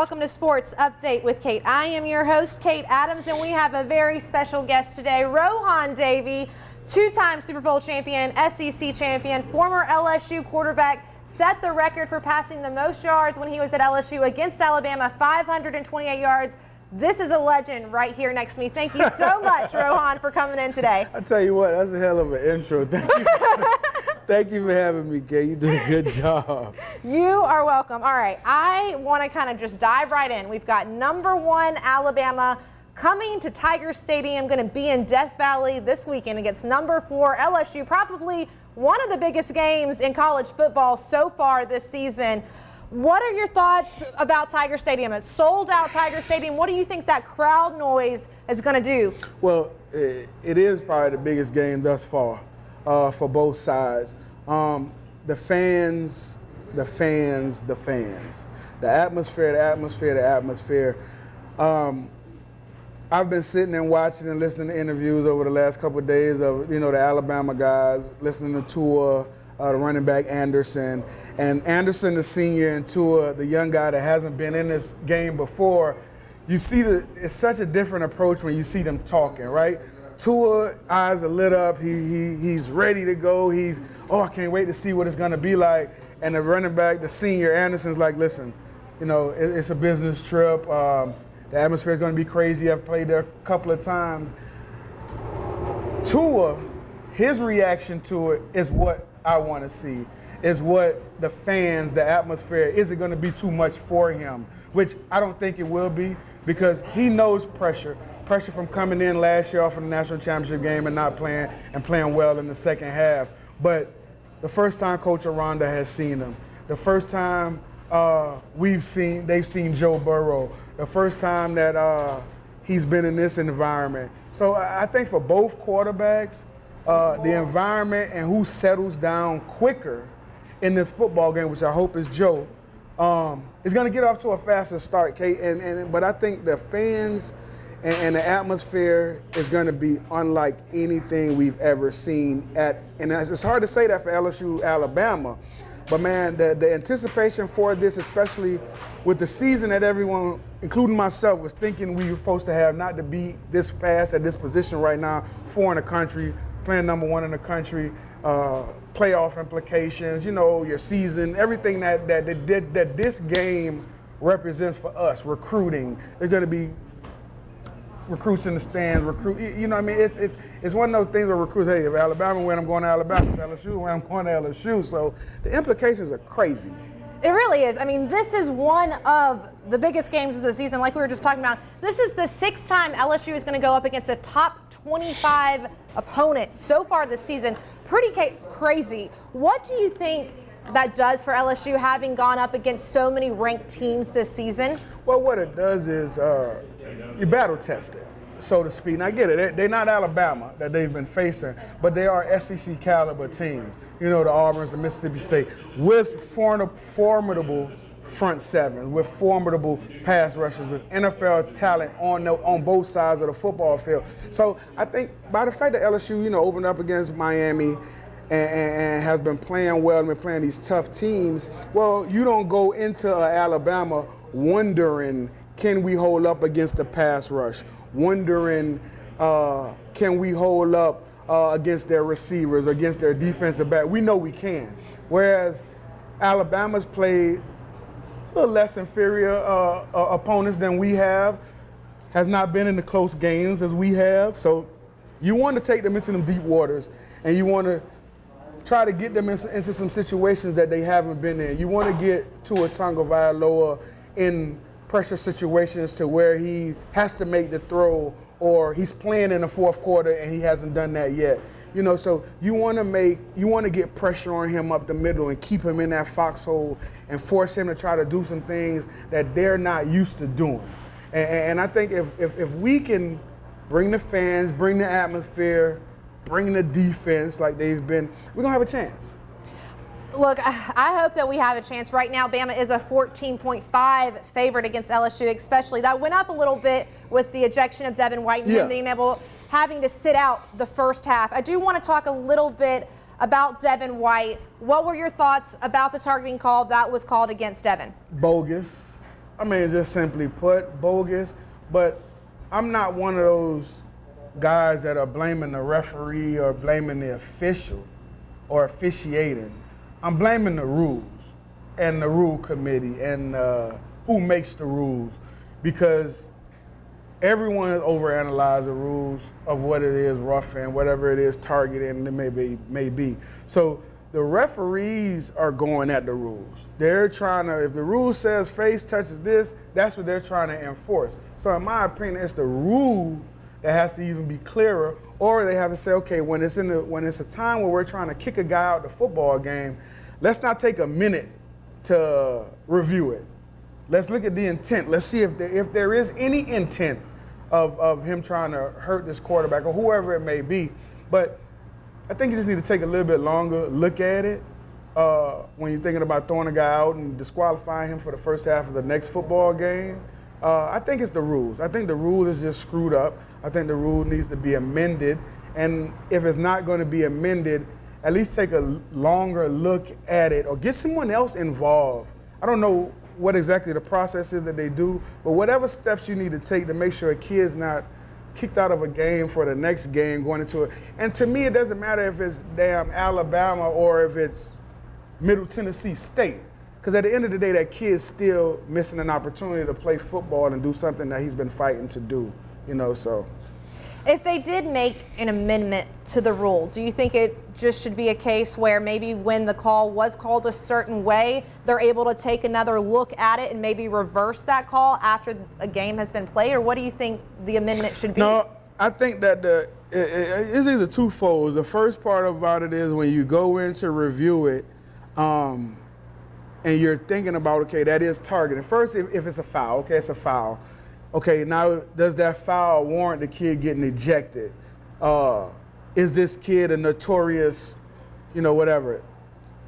welcome to Sports Update with Kate. I am your host, Kate Adams, and we have a very special guest today, Rohan Davey, two-time Super Bowl champion, SEC champion, former LSU quarterback, set the record for passing the most yards when he was at LSU against Alabama, 528 yards. This is a legend right here next to me. Thank you so much, Rohan, for coming in today. I tell you what, that's a hell of an intro. Thank you. Thank you for having me, Kay. You do a good job. You are welcome. All right, I want to kind of just dive right in. We've got #1 Alabama coming to Tiger Stadium, going to be in Death Valley this weekend against #4 LSU, probably one of the biggest games in college football so far this season. What are your thoughts about Tiger Stadium? It's sold out Tiger Stadium. What do you think that crowd noise is going to do? Well, it is probably the biggest game thus far for both sides. The fans. The atmosphere. I've been sitting and watching and listening to interviews over the last couple of days of, the Alabama guys, listening to Tua, the running back Anderson. And Anderson, the senior, and Tua, the young guy that hasn't been in this game before. You see it's such a different approach when you see them talking, right? Tua, eyes are lit up. He's ready to go. I can't wait to see what it's going to be like. And the running back, the senior, Anderson's like, listen, it's a business trip. The atmosphere is going to be crazy. I've played there a couple of times. Tua, his reaction to it is what I want to see, is what the fans, the atmosphere, is it going to be too much for him? Which I don't think it will be, because he knows pressure from coming in last year off of the national championship game and not playing and playing well in the second half. But the first time Coach Aranda has seen him, the first time they've seen Joe Burrow, the first time that he's been in this environment. So I think for both quarterbacks, the environment and who settles down quicker in this football game, which I hope is Joe, is going to get off to a faster start, Kate. But I think the fans and the atmosphere is going to be unlike anything we've ever seen and it's hard to say that for LSU, Alabama, but man, the anticipation for this, especially with the season that everyone, including myself, was thinking we were supposed to have, not to be this fast at this position right now, 4 in the country, playing #1 in the country, playoff implications, your season, everything that this game represents for us, recruiting. There's going to be recruits in the stands, it's one of those things where recruits, hey, if Alabama win, I'm going to Alabama. If LSU win, I'm going to LSU. So the implications are crazy. It really is. I mean, this is one of the biggest games of the season, like we were just talking about. This is the 6th time LSU is going to go up against a top 25 opponent so far this season. Pretty crazy. What do you think that does for LSU, having gone up against so many ranked teams this season? Well, what it does is you battle test it, so to speak. And I get it. They're not Alabama that they've been facing, but they are SEC caliber teams. The Auburns, the Mississippi State, with formidable front sevens, with formidable pass rushers, with NFL talent on both sides of the football field. So I think by the fact that LSU, opened up against Miami and has been playing well and been playing these tough teams, well, you don't go into Alabama wondering, can we hold up against the pass rush? Wondering, can we hold up against their receivers, against their defensive back? We know we can. Whereas Alabama's played a little less inferior opponents than we have, has not been in the close games as we have. So you want to take them into them deep waters, and you want to try to get them into some situations that they haven't been in. You want to get Tua Tagovailoa in pressure situations to where he has to make the throw, or he's playing in the fourth quarter and he hasn't done that yet. So you want to get pressure on him up the middle and keep him in that foxhole and force him to try to do some things that they're not used to doing. And I think if we can bring the fans, bring the atmosphere, bring the defense like they've been, we're going to have a chance. Look, I hope that we have a chance. Right now, Bama is a 14.5 favorite against LSU, especially. That went up a little bit with the ejection of Devin White and him having to sit out the first half. I do want to talk a little bit about Devin White. What were your thoughts about the targeting call that was called against Devin? Bogus. I mean, just simply put, bogus. But I'm not one of those guys that are blaming the referee or blaming the official or officiating. I'm blaming the rules and the rule committee and who makes the rules, because everyone has overanalyzed the rules of what it is, roughing, whatever it is, targeting, it may be. So the referees are going at the rules. They're trying to, if the rule says face touches this, that's what they're trying to enforce. So in my opinion, it's the rule that has to even be clearer, or they have to say, okay, when it's a time where we're trying to kick a guy out the football game, let's not take a minute to review it. Let's look at the intent. Let's see if there is any intent of him trying to hurt this quarterback or whoever it may be. But I think you just need to take a little bit longer look at it when you're thinking about throwing a guy out and disqualifying him for the first half of the next football game. I think it's the rules. I think the rule is just screwed up. I think the rule needs to be amended. And if it's not going to be amended, at least take a longer look at it or get someone else involved. I don't know what exactly the process is that they do, but whatever steps you need to take to make sure a kid's not kicked out of a game for the next game going into it. And to me, it doesn't matter if it's damn Alabama or if it's Middle Tennessee State, because at the end of the day, that kid's still missing an opportunity to play football and do something that he's been fighting to do, so. If they did make an amendment to the rule, do you think it just should be a case where maybe when the call was called a certain way, they're able to take another look at it and maybe reverse that call after a game has been played? Or what do you think the amendment should be? No, I think that it's either twofold. The first part about it is when you go in to review it, and you're thinking about, okay, that is targeting. First, if it's a foul, okay, it's a foul. Okay, now does that foul warrant the kid getting ejected? Is this kid a notorious, whatever,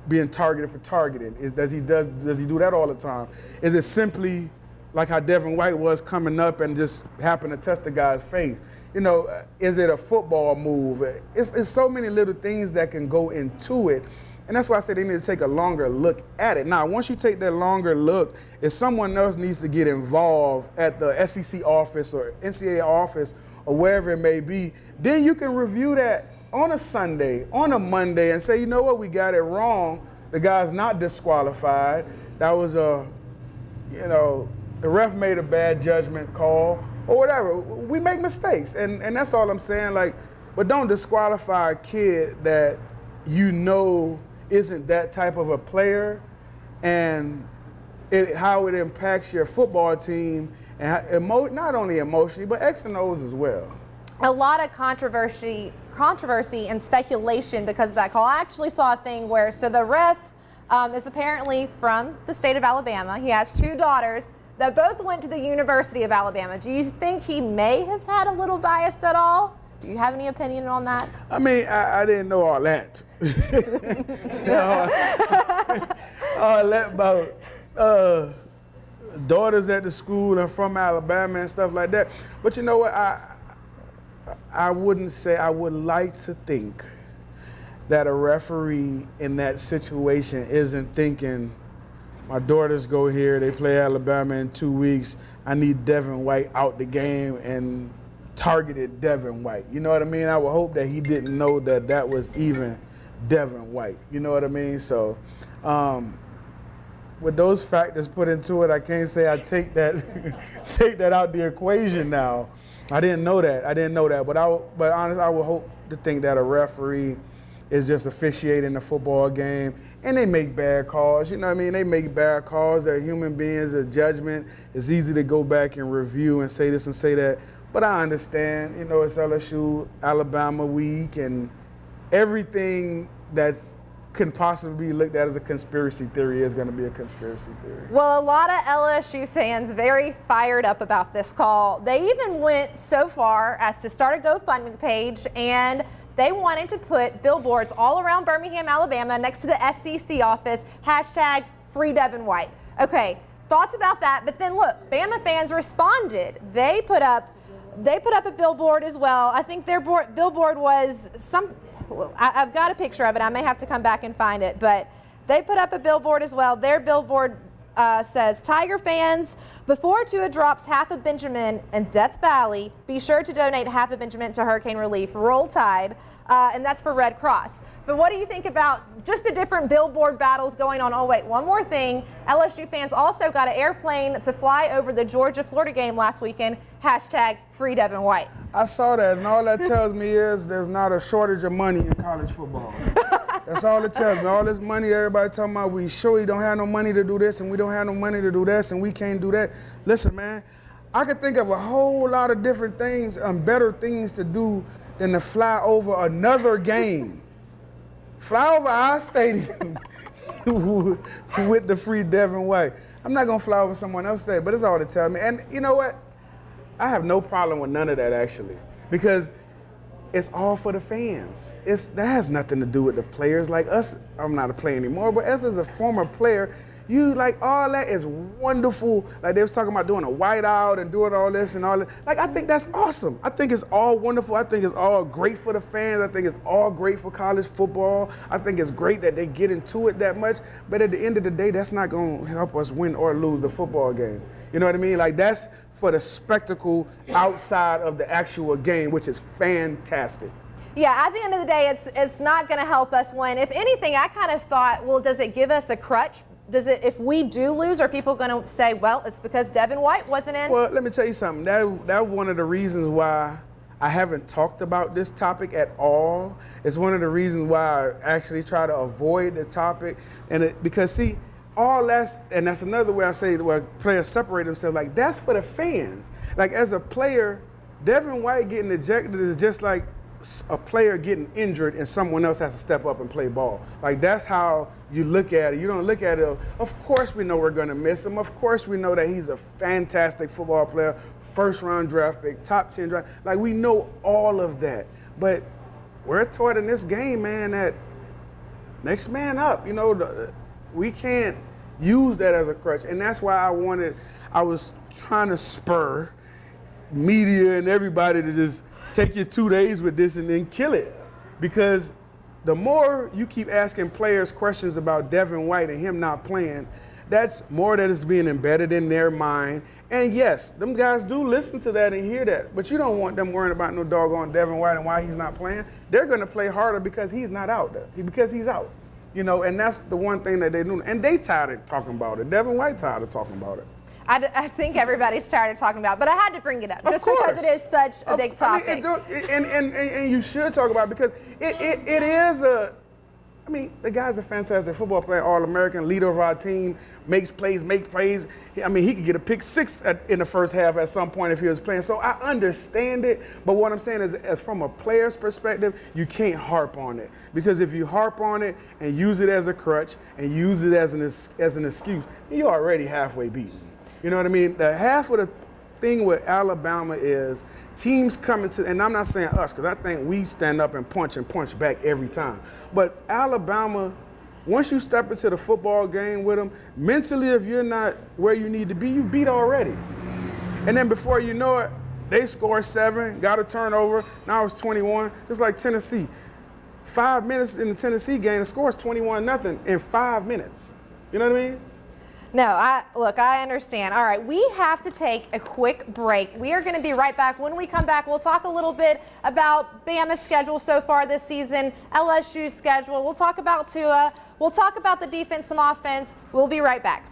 being targeted for targeting? Does he do that all the time? Is it simply like how Devin White was coming up and just happened to touch the guy's face? Is it a football move? It's so many little things that can go into it. And that's why I said they need to take a longer look at it. Now, once you take that longer look, if someone else needs to get involved at the SEC office or NCAA office or wherever it may be, then you can review that on a Sunday, on a Monday, and say, you know what, we got it wrong. The guy's not disqualified. That was the ref made a bad judgment call or whatever. We make mistakes, and that's all I'm saying. But don't disqualify a kid that isn't that type of a player, and how it impacts your football team, and not only emotionally, but X and O's as well. A lot of controversy and speculation because of that call. I actually saw a thing where, so the ref is apparently from the state of Alabama. He has two daughters that both went to the University of Alabama. Do you think he may have had a little bias at all? Do you have any opinion on that? I mean, I didn't know all that. All that about daughters at the school and from Alabama and stuff like that. But you know what? I wouldn't say, I would like to think that a referee in that situation isn't thinking, my daughters go here, they play Alabama in 2 weeks, I need Devin White out the game, and targeted Devin White. You know what I mean? I would hope that he didn't know that was even Devin White. You know what I mean? So with those factors put into it, I can't say I take that out the equation now. I didn't know that. But honestly, I would hope to think that a referee is just officiating the football game, and they make bad calls. You know what I mean? They make bad calls. They're human beings. Their judgment. It's easy to go back and review and say this and say that. But I understand, it's LSU, Alabama week, and everything that's can possibly be looked at as a conspiracy theory is going to be a conspiracy theory. Well, a lot of LSU fans very fired up about this call. They even went so far as to start a GoFundMe page, and they wanted to put billboards all around Birmingham, Alabama, next to the SEC office, #Free Devin White. Okay, thoughts about that? But then look, Bama fans responded. They put up a billboard as well. I think their billboard was I've got a picture of it. I may have to come back and find it. But they put up a billboard as well. Their billboard says, Tiger fans, before Tua drops half a Benjamin in Death Valley, be sure to donate half a Benjamin to hurricane relief. Roll Tide, and that's for Red Cross. But what do you think about just the different billboard battles going on? Oh, wait, one more thing. LSU fans also got an airplane to fly over the Georgia-Florida game last weekend. Hashtag free Devin White. I saw that, and all that tells me is there's not a shortage of money in college football. That's all it tells me. All this money, everybody talking about, we sure we don't have no money to do this, and we don't have no money to do this, and we can't do that. Listen, man, I could think of a whole lot of different things, better things to do than to fly over another game. Fly over our stadium with the free Devin White. I'm not going to fly over someone else's stadium, but it's all it tells me. And you know what? I have no problem with none of that, actually, because it's all for the fans. That has nothing to do with the players. Like us, I'm not a player anymore, but us as a former player, you like all that is wonderful. Like they was talking about doing a whiteout and doing all this and all that. Like I think that's awesome. I think it's all wonderful. I think it's all great for the fans. I think it's all great for college football. I think it's great that they get into it that much. But at the end of the day, that's not going to help us win or lose the football game. You know what I mean? Like that's for the spectacle outside of the actual game, which is fantastic. Yeah, at the end of the day, it's not going to help us win. If anything, I kind of thought, well, does it give us a crutch? Does it, if we do lose, are people going to say, well, it's because Devin White wasn't in? Well, let me tell you something. That's one of the reasons why I haven't talked about this topic at all. It's one of the reasons why I actually try to avoid the topic. Because, see, all that's another way I say where players separate themselves. Like, that's for the fans. Like, as a player, Devin White getting ejected is just like a player getting injured and someone else has to step up and play ball. Like that's how you look at it. You don't look at it, of course we know we're gonna miss him. Of course we know that he's a fantastic football player, first round draft pick, top 10 draft. Like we know all of that. But we're taught in this game, man, that next man up, we can't use that as a crutch. And that's why I was trying to spur media and everybody to just take your 2 days with this and then kill it. Because the more you keep asking players questions about Devin White and him not playing, that's more that is being embedded in their mind. And yes, them guys do listen to that and hear that, but you don't want them worrying about no doggone Devin White and why he's not playing. They're gonna play harder because he's not out there, because he's out. And that's the one thing that they do. And they tired of talking about it. Devin White tired of talking about it. I think everybody's tired of talking about it, but I had to bring it up just because it is such a big topic. And you should talk about it because it is the guy's a fantastic football player, All-American, leader of our team, makes plays. I mean, he could get a pick six in the first half at some point if he was playing. So I understand it, but what I'm saying is, as from a player's perspective, you can't harp on it. Because if you harp on it and use it as a crutch and use it as an excuse, you're already halfway beaten. You know what I mean? The half of the thing with Alabama is teams coming to, and I'm not saying us, because I think we stand up and punch back every time. But Alabama, once you step into the football game with them, mentally, if you're not where you need to be, you beat already. And then before you know it, they score 7, got a turnover, now it's 21, just like Tennessee. 5 minutes in the Tennessee game, the score is 21-0 in 5 minutes. You know what I mean? No, I understand. All right, we have to take a quick break. We are going to be right back. When we come back, we'll talk a little bit about Bama's schedule so far this season, LSU's schedule. We'll talk about Tua. We'll talk about the defense, some offense. We'll be right back.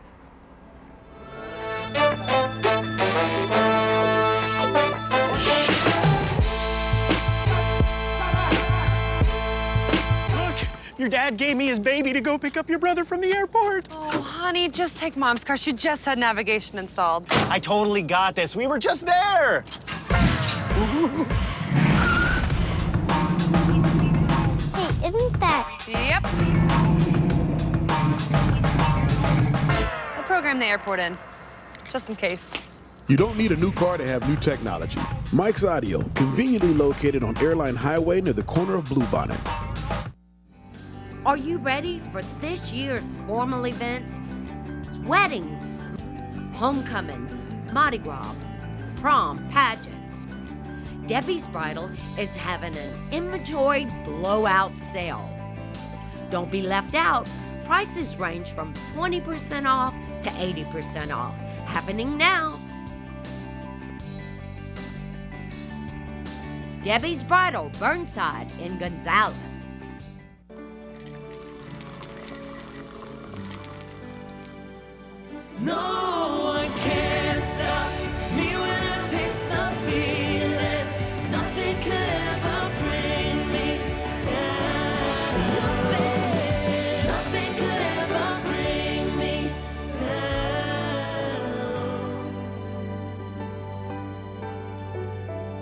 Your dad gave me his baby to go pick up your brother from the airport. Oh, honey, just take Mom's car. She just had navigation installed. I totally got this. We were just there. Hey, isn't that? Yep. I'll program the airport in, just in case. You don't need a new car to have new technology. Mike's Audio, conveniently located on Airline Highway near the corner of Bluebonnet. Are you ready for this year's formal events? Weddings, homecoming, Mardi Gras, prom, pageants. Debbie's Bridal is having an inventory blowout sale. Don't be left out. Prices range from 20% off to 80% off. Happening now. Debbie's Bridal, Burnside in Gonzales. No one can stop me when I taste the feeling. Nothing could ever bring me down. Nothing could ever bring me down.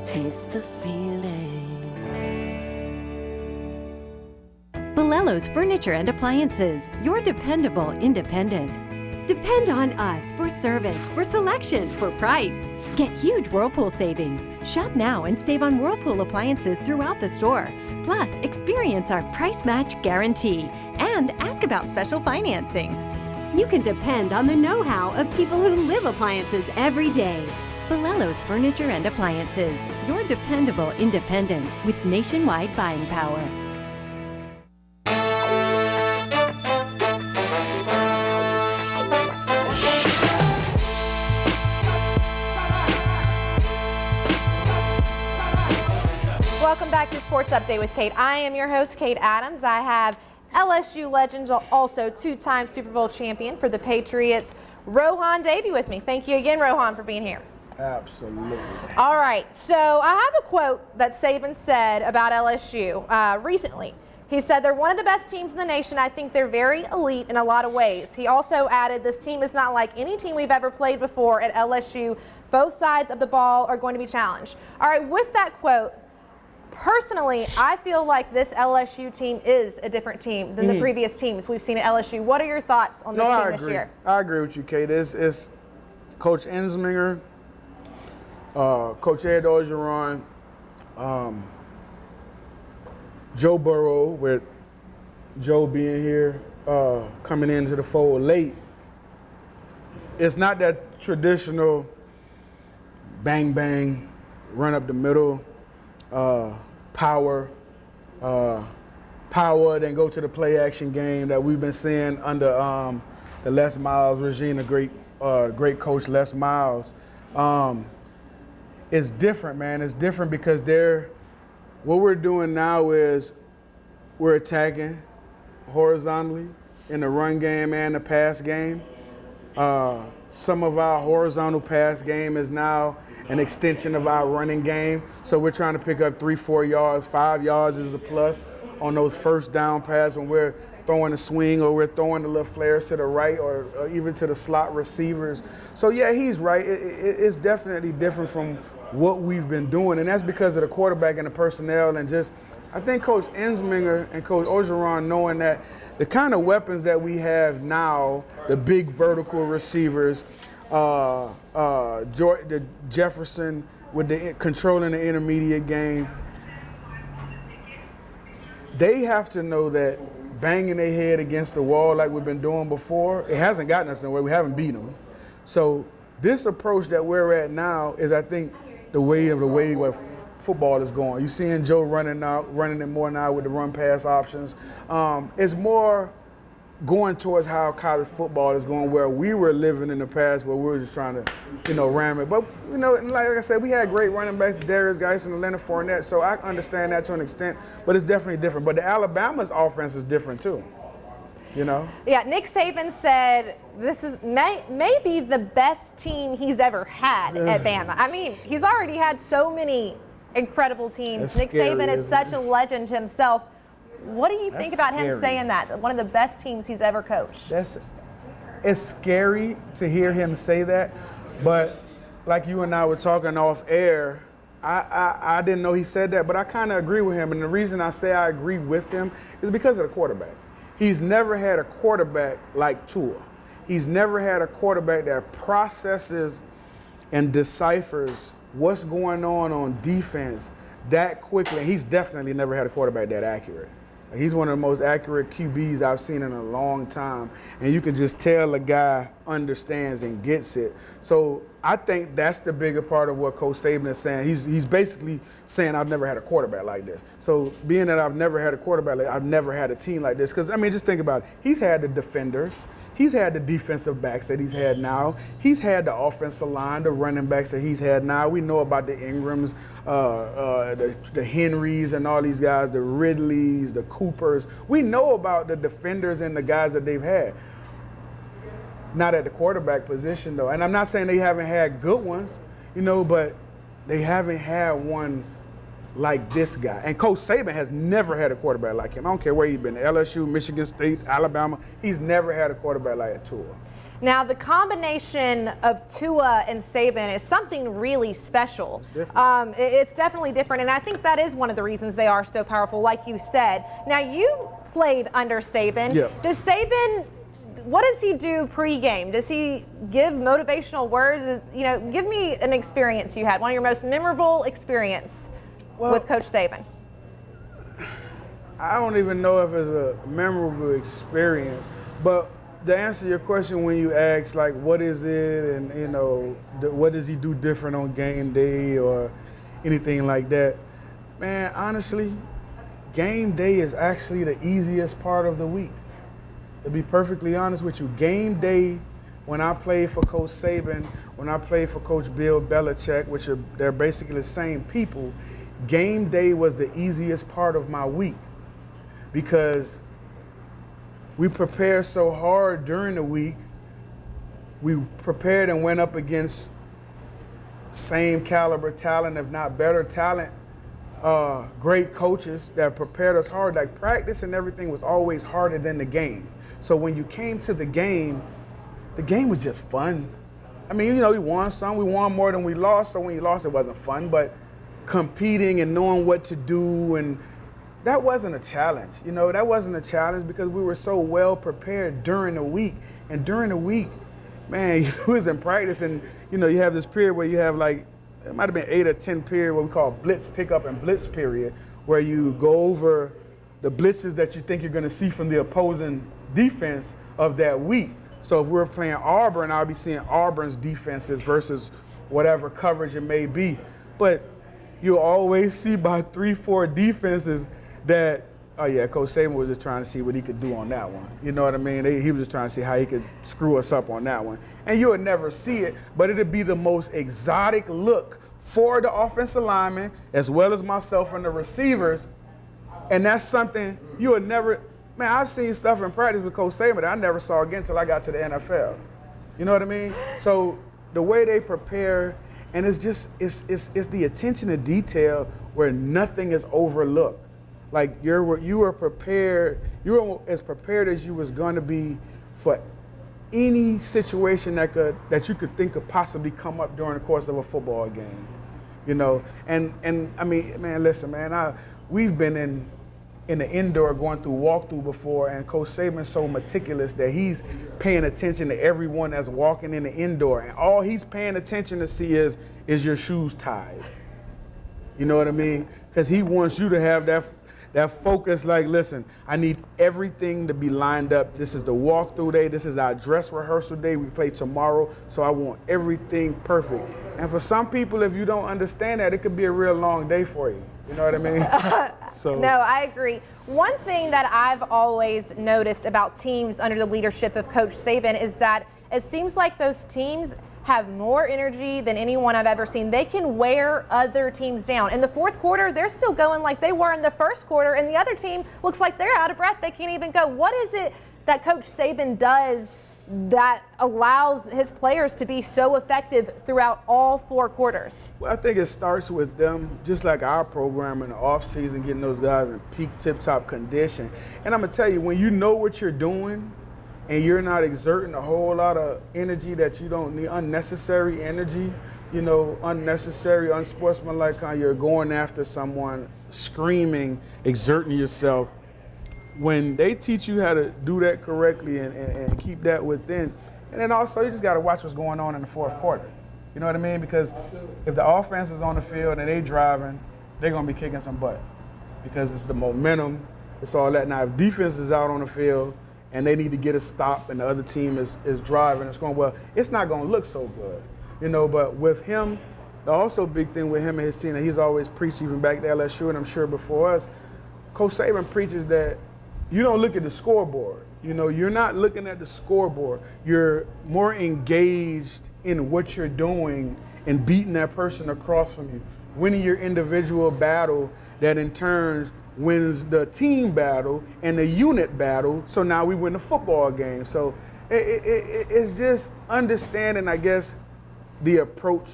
Taste the feeling. Bolello's Furniture and Appliances, your dependable independent. Depend on us for service, for selection, for price. Get huge Whirlpool savings. Shop now and save on Whirlpool appliances throughout the store. Plus, experience our price match guarantee and ask about special financing. You can depend on the know-how of people who live appliances every day. Bolello's Furniture and Appliances, your dependable independent with nationwide buying power. Welcome back to Sports Update with Kate. I am your host, Kate Adams. I have LSU legend, also two-time Super Bowl champion for the Patriots, Rohan Davey with me. Thank you again, Rohan, for being here. Absolutely. All right, so I have a quote that Saban said about LSU recently. He said, they're one of the best teams in the nation. I think they're very elite in a lot of ways. He also added, this team is not like any team we've ever played before at LSU. Both sides of the ball are going to be challenged. All right, with that quote, personally, I feel like this LSU team is a different team than the previous teams we've seen at LSU. What are your thoughts on this team this year? I agree with you, Kate. It's Coach Ensminger, Coach Ed Orgeron, Joe Burrow, with Joe being here, coming into the fold late. It's not that traditional bang, bang, run up the middle, power, then go to the play action game that we've been seeing under the Les Miles regime, a great coach, Les Miles. It's different, man. It's different because what we're doing now is we're attacking horizontally in the run game and the pass game. Some of our horizontal pass game is now an extension of our running game. So we're trying to pick up 3-4 yards, 5 yards is a plus on those first down passes when we're throwing a swing or we're throwing the little flares to the right or even to the slot receivers. So yeah, he's right. It's definitely different from what we've been doing, and that's because of the quarterback and the personnel and just, I think Coach Ensminger and Coach Orgeron knowing that the kind of weapons that we have now, the big vertical receivers, the Jefferson with the controlling the intermediate game, they have to know that banging their head against the wall like we've been doing before, it hasn't gotten us nowhere. We haven't beat them. So this approach that we're at now is, I think, the way where football is going. You're seeing Joe running it more now with the run pass options. It's more going towards how college football is going, where we were living in the past where we were just trying to, ram it. But, like I said, we had great running backs, Darius Geis and Leonard Fournette, so I understand that to an extent, but it's definitely different. But the Alabama's offense is different too, Yeah, Nick Saban said this is maybe the best team he's ever had at Bama. I mean, he's already had so many incredible teams. That's Nick scary, Saban is such a legend himself. What do you think about him saying that? One of the best teams he's ever coached. It's scary to hear him say that, but like you and I were talking off air, I didn't know he said that, but I kind of agree with him. And the reason I say I agree with him is because of the quarterback. He's never had a quarterback like Tua. He's never had a quarterback that processes and deciphers what's going on defense that quickly. He's definitely never had a quarterback that accurate. He's one of the most accurate QBs I've seen in a long time. And you can just tell a guy understands and gets it. So I think that's the bigger part of what Coach Saban is saying. He's basically saying, I've never had a quarterback like this. So being that I've never had a quarterback, I've never had a team like this. Because, just think about it. He's had the defenders. He's had the defensive backs that he's had now. He's had the offensive line, the running backs that he's had now. We know about the Ingrams, the Henrys and all these guys, the Ridleys, the Coopers. We know about the defenders and the guys that they've had. Not at the quarterback position, though. And I'm not saying they haven't had good ones, but they haven't had one like this guy. And Coach Saban has never had a quarterback like him. I don't care where he's been, LSU, Michigan State, Alabama. He's never had a quarterback like Tua. Now, the combination of Tua and Saban is something really special. It's definitely different, and I think that is one of the reasons they are so powerful, like you said. Now, you played under Saban. Yep. Does Saban, what does he do pregame? Does he give motivational words? Give me an experience you had, one of your most memorable experience with Coach Saban. I don't even know if it's a memorable experience, but to answer your question when you ask, like, what is it and, what does he do different on game day or anything like that, man, honestly, game day is actually the easiest part of the week. To be perfectly honest with you, game day, when I played for Coach Saban, when I played for Coach Bill Belichick, they're basically the same people, game day was the easiest part of my week because we prepared so hard during the week. We prepared and went up against same caliber talent, if not better talent, great coaches that prepared us hard. Like practice and everything was always harder than the game. So when you came to the game was just fun. I mean, we won some, we won more than we lost. So when you lost, it wasn't fun, but competing and knowing what to do, and that wasn't a challenge. That wasn't a challenge because we were so well prepared during the week. And during the week, man, you was in practice and, you have this period where you have it might have been 8 or 10 period, what we call blitz pickup and blitz period, where you go over the blitzes that you think you're going to see from the opposing defense of that week. So if we're playing Auburn, I'll be seeing Auburn's defenses versus whatever coverage it may be. But you'll always see about 3-4 defenses that, oh yeah, Coach Saban was just trying to see what he could do on that one. You know what I mean? He was just trying to see how he could screw us up on that one. And you would never see it, but it'd be the most exotic look for the offensive linemen as well as myself and the receivers. And that's something you would never, man, I've seen stuff in practice with Coach Saban that I never saw again until I got to the NFL. You know what I mean? So the way they prepare, and it's the attention to detail where nothing is overlooked. Like you were prepared, you were as prepared as you was going to be for any situation that you could think could possibly come up during the course of a football game. And I mean, man, listen, man, we've been in the indoor going through walkthrough before, and Coach Saban's so meticulous that he's paying attention to everyone that's walking in the indoor, and all he's paying attention to see is your shoes tied. You know what I mean? Because he wants you to have that focus, like, listen, I need everything to be lined up. This is the walkthrough day. This is our dress rehearsal day. We play tomorrow, so I want everything perfect. And for some people, if you don't understand that, it could be a real long day for you. You know what I mean? No, I agree. One thing that I've always noticed about teams under the leadership of Coach Saban is that it seems like those teams have more energy than anyone I've ever seen. They can wear other teams down. In the fourth quarter, they're still going like they were in the first quarter, and the other team looks like they're out of breath. They can't even go. What is it that Coach Saban does that allows his players to be so effective throughout all 4 quarters? Well, I think it starts with them, just like our program in the offseason, getting those guys in peak tip-top condition. And I'm going to tell you, when you know what you're doing, and you're not exerting a whole lot of energy that you don't need, unnecessary energy, unnecessary, unsportsmanlike, you're going after someone, screaming, exerting yourself. When they teach you how to do that correctly and keep that within, and then also you just got to watch what's going on in the fourth quarter. You know what I mean? Because if the offense is on the field and they driving, they're going to be kicking some butt because it's the momentum, it's all that. Now, if defense is out on the field, and they need to get a stop, and the other team is driving, it's going, well, it's not going to look so good, But with him, the also big thing with him and his team that he's always preached, even back to LSU, and I'm sure before us, Coach Saban preaches that you don't look at the scoreboard. You know, you're not looking at the scoreboard. You're more engaged in what you're doing and beating that person across from you, winning your individual battle that in turn wins the team battle and the unit battle. So now we win the football game. So it's just understanding, I guess, the approach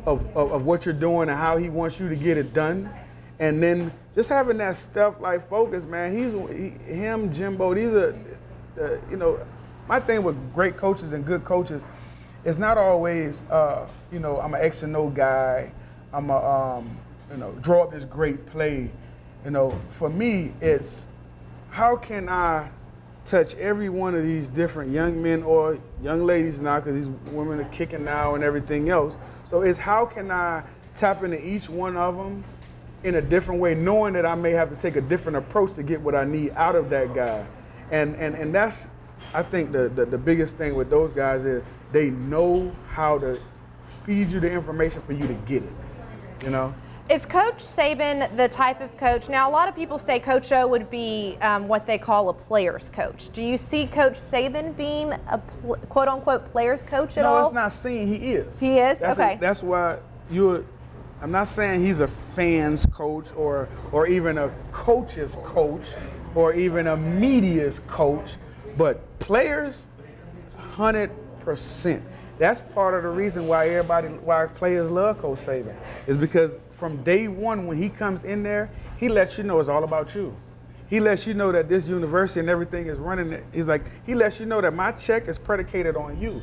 of what you're doing and how he wants you to get it done. And then just having that stuff-like focus, man. Him, Jimbo, these are, you know, my thing with great coaches and good coaches, it's not always, you know, I'm an X and O guy. I'm a, you know, draw up this great play. You know, for me, it's how can I touch every one of these different young men or young ladies now, because these women are kicking now and everything else. So it's how can I tap into each one of them in a different way, knowing that I may have to take a different approach to get what I need out of that guy. And that's, I think, the biggest thing with those guys is they know how to feed you the information for you to get it, you know? Is Coach Saban the type of coach? Now, a lot of people say Coach O would be what they call a player's coach. Do you see Coach Saban being a quote-unquote player's coach at all? No, it's not seen. He is. He is? Okay. That's why I'm not saying he's a fan's coach or even a coach's coach or even a media's coach, but players, 100%. That's part of the reason why players love Coach Saban, is because from day one when he comes in there, he lets you know it's all about you. He lets you know that this university and everything is running. He lets you know that my check is predicated on you.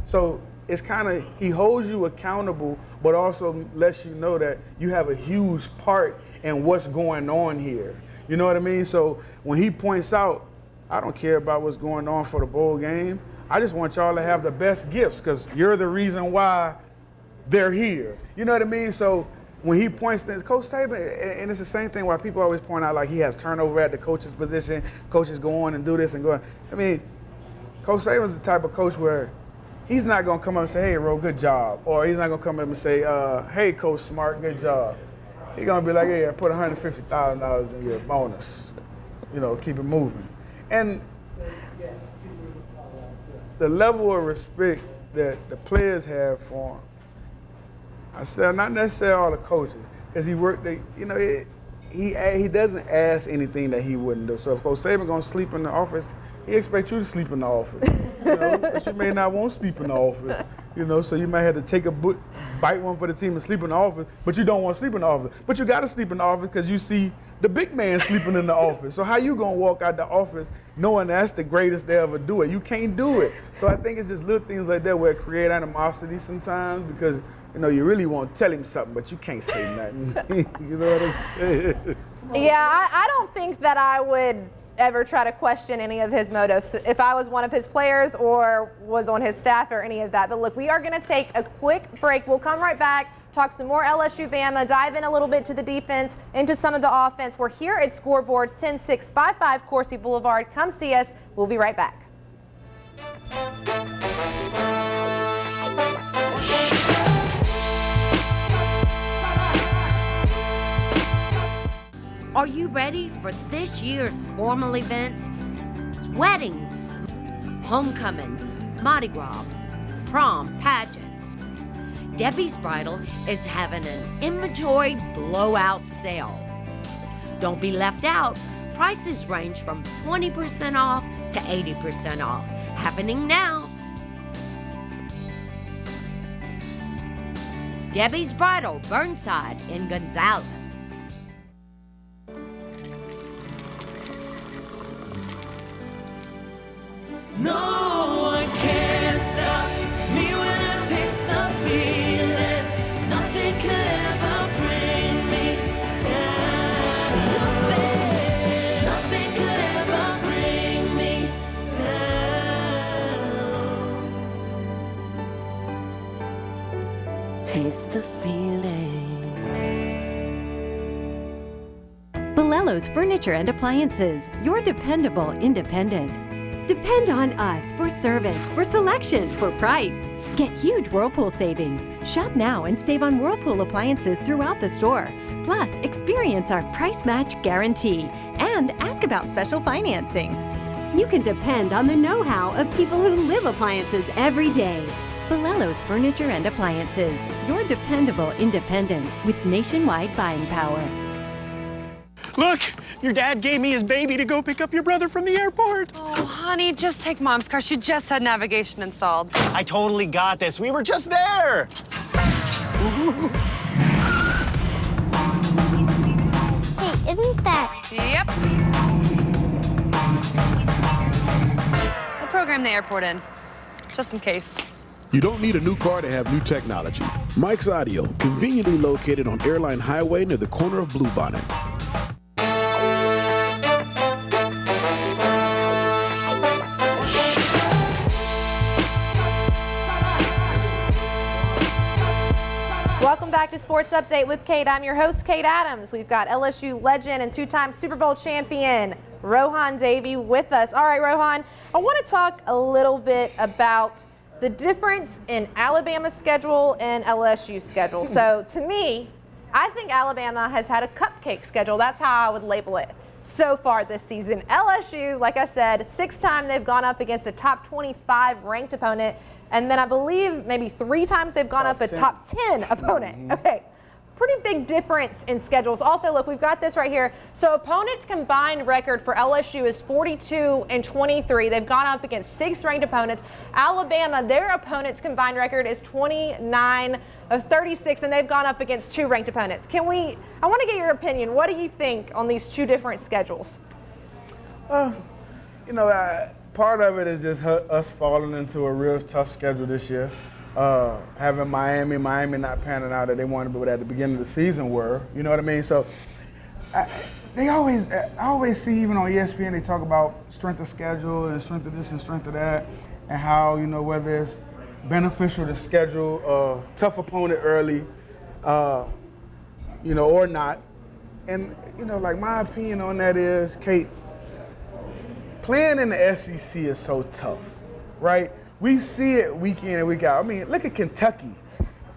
So it's kind of, he holds you accountable, but also lets you know that you have a huge part in what's going on here. You know what I mean? So when he points out, I don't care about what's going on for the bowl game. I just want y'all to have the best gifts because you're the reason why they're here. You know what I mean? So when he points things, Coach Saban, and it's the same thing why people always point out like he has turnover at the coach's position, coaches go on and do this and go on. I mean, Coach Saban's the type of coach where he's not gonna come up and say, hey, Ro, good job. Or he's not gonna come up and say, hey, Coach Smart, good job. He's gonna be like, hey, I put $150,000 in your bonus. You know, keep it moving. And the level of respect that the players have for him, I said, not necessarily all the coaches, because he doesn't ask anything that he wouldn't do. So if Coach Saban gonna sleep in the office, he expects you to sleep in the office. You know, but you may not want to sleep in the office. You know, so you might have to take bite one for the team and sleep in the office, but you don't want to sleep in the office. But you got to sleep in the office because you see the big man sleeping in the office. So how you gonna walk out the office knowing that's the greatest they ever do it? You can't do it. So I think it's just little things like that where it create animosity sometimes because, you know, you really want to tell him something, but you can't say nothing. You know what I'm saying? Yeah, I don't think that I would ever try to question any of his motives if I was one of his players or was on his staff or any of that. But look, we are going to take a quick break. We'll come right back, talk some more LSU Bama, dive in a little bit to the defense, into some of the offense. We're here at Scoreboards 10655 Coursey Boulevard. Come see us. We'll be right back. Are you ready for this year's formal events? Weddings, homecoming, Mardi Gras, prom, pageants. Debbie's Bridal is having an Inventory blowout sale. Don't be left out. Prices range from 20% off to 80% off. Happening now. Debbie's Bridal, Burnside in Gonzales. No one can stop me when I taste the feeling. Nothing could ever bring me down. Nothing could ever bring me down. Taste the feeling. Bellello's Furniture and Appliances, your dependable independent. Depend on us for service, for selection, for price. Get huge Whirlpool savings. Shop now and save on Whirlpool appliances throughout the store. Plus, experience our price match guarantee and ask about special financing. You can depend on the know-how of people who live appliances every day. Bolello's Furniture and Appliances, your dependable independent with nationwide buying power. Look, your dad gave me his baby to go pick up your brother from the airport. Oh, honey, just take Mom's car. She just had navigation installed. I totally got this. We were just there. Hey, isn't that... Yep. I programmed the airport in, just in case. You don't need a new car to have new technology. Mike's Audio, conveniently located on Airline Highway near the corner of Bluebonnet. Welcome back to Sports Update with Kate. I'm your host, Kate Adams. We've got LSU legend and two-time Super Bowl champion Rohan Davey with us. All right, Rohan, I want to talk a little bit about the difference in Alabama's schedule and LSU's schedule. So to me, I think Alabama has had a cupcake schedule. That's how I would label it so far this season. LSU, like I said, sixth time they've gone up against a top 25 ranked opponent. And then I believe maybe 3 times they've gone up a top 10 opponent. Okay, pretty big difference in schedules. Also, look, we've got this right here. So opponents' combined record for LSU is 42-23. They've gone up against 6 ranked opponents. Alabama, their opponents' combined record is 29-36, and they've gone up against 2 ranked opponents. I want to get your opinion. What do you think on these 2 different schedules? Part of it is just us falling into a real tough schedule this year. Having Miami not panning out that they wanted, but at the beginning of the season were. You know what I mean? So I always see, even on ESPN, they talk about strength of schedule and strength of this and strength of that, and how, whether it's beneficial to schedule a tough opponent early, or not. And, like my opinion on that is, Kate, playing in the SEC is so tough, right? We see it week in and week out. I mean, look at Kentucky.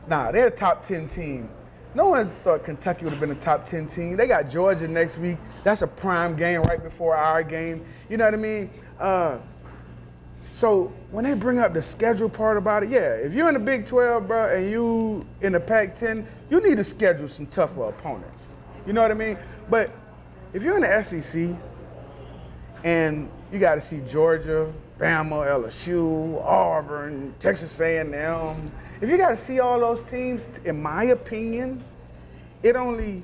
They're a top 10 team. No one thought Kentucky would have been a top 10 team. They got Georgia next week. That's a prime game right before our game. You know what I mean? So when they bring up the schedule part about it, yeah, if you're in the Big 12, bro, and you in the Pac-10, you need to schedule some tougher opponents. You know what I mean? But if you're in the SEC and you got to see Georgia, Bama, LSU, Auburn, Texas A&M. If you got to see all those teams, in my opinion, it only